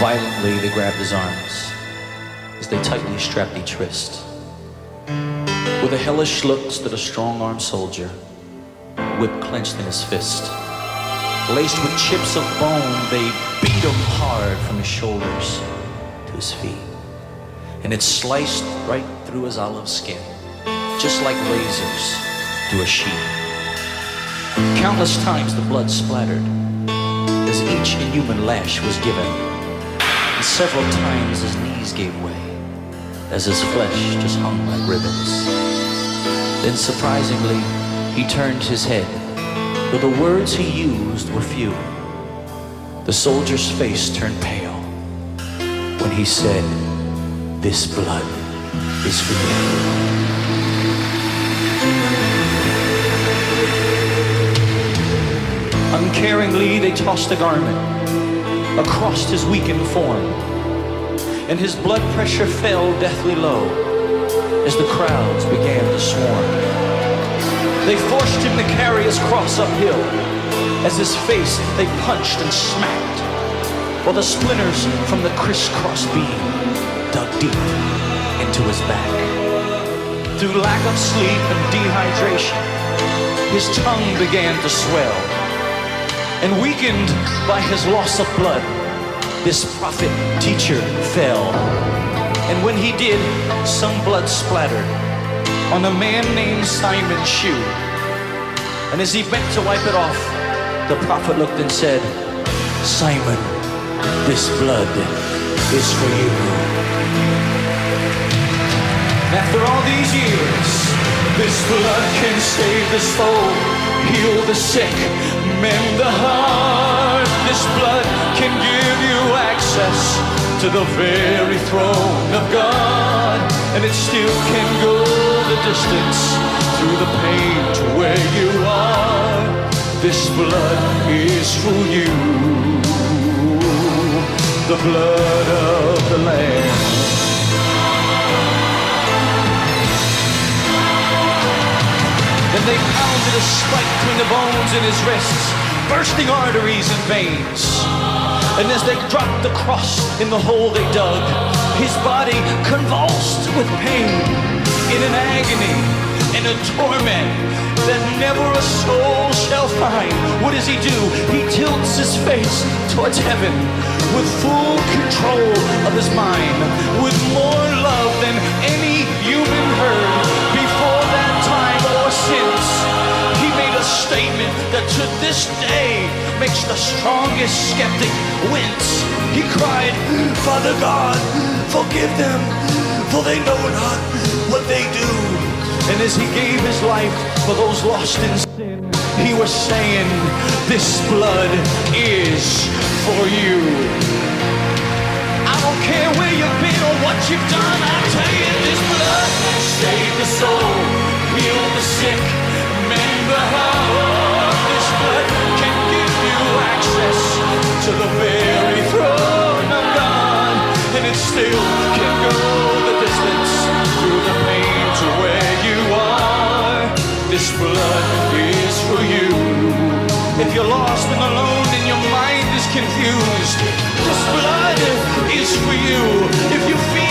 Violently, they grabbed his arms as they tightly strapped each wrist. With a hellish look stood a strong-armed soldier, whip clenched in his fist. Laced with chips of bone, they beat him hard from his shoulders to his feet. And it sliced right through his olive skin, just like razors through a sheet. Countless times the blood splattered as each inhuman lash was given. And several times his knees gave way as his flesh just hung like ribbons. Then surprisingly, he turned his head, though the words he used were few. The soldier's face turned pale when he said, "This blood is for you." Uncaringly, they tossed a garment across his weakened form, and his blood pressure fell deathly low as the crowds began to swarm. They forced him to carry his cross uphill as his face they punched and smacked, while the splinters from the crisscross beam dug deep into his back. Through lack of sleep and dehydration, his tongue began to swell, and weakened by his loss of blood, this prophet teacher fell. And when he did, some blood splattered on a man named Simon's shoe. And as he bent to wipe it off, the prophet looked and said, "Simon, this blood is for you." After all these years, this blood can save the soul, heal the sick, mend the heart. This blood can give you access to the very throne of God, and it still can go the distance through the pain to where you are. This blood is for you, the blood of the Lamb. Then they pounded a spike between the bones in his wrists, bursting arteries and veins. And as they dropped the cross in the hole they dug, his body convulsed with pain, in an agony, in a torment that never a soul shall find. What does he do? He tilts his face towards heaven with full control of his mind, with more love than any human heard before that time or since. He made a statement that to this day makes the strongest skeptic wince. He cried, "Father God, forgive them, for they know not what they do." And as he gave his life for those lost in sin, he was saying, "This blood is for you." I don't care where you've been or what you've done, I'll tell you, this blood save the soul, heal the sick, mend the heart. This blood can give you access to the very throne of God, and it still can go the distance through the pain to where you are. This blood is for you. If you're lost and alone and your mind is confused, this blood is for you. If you feel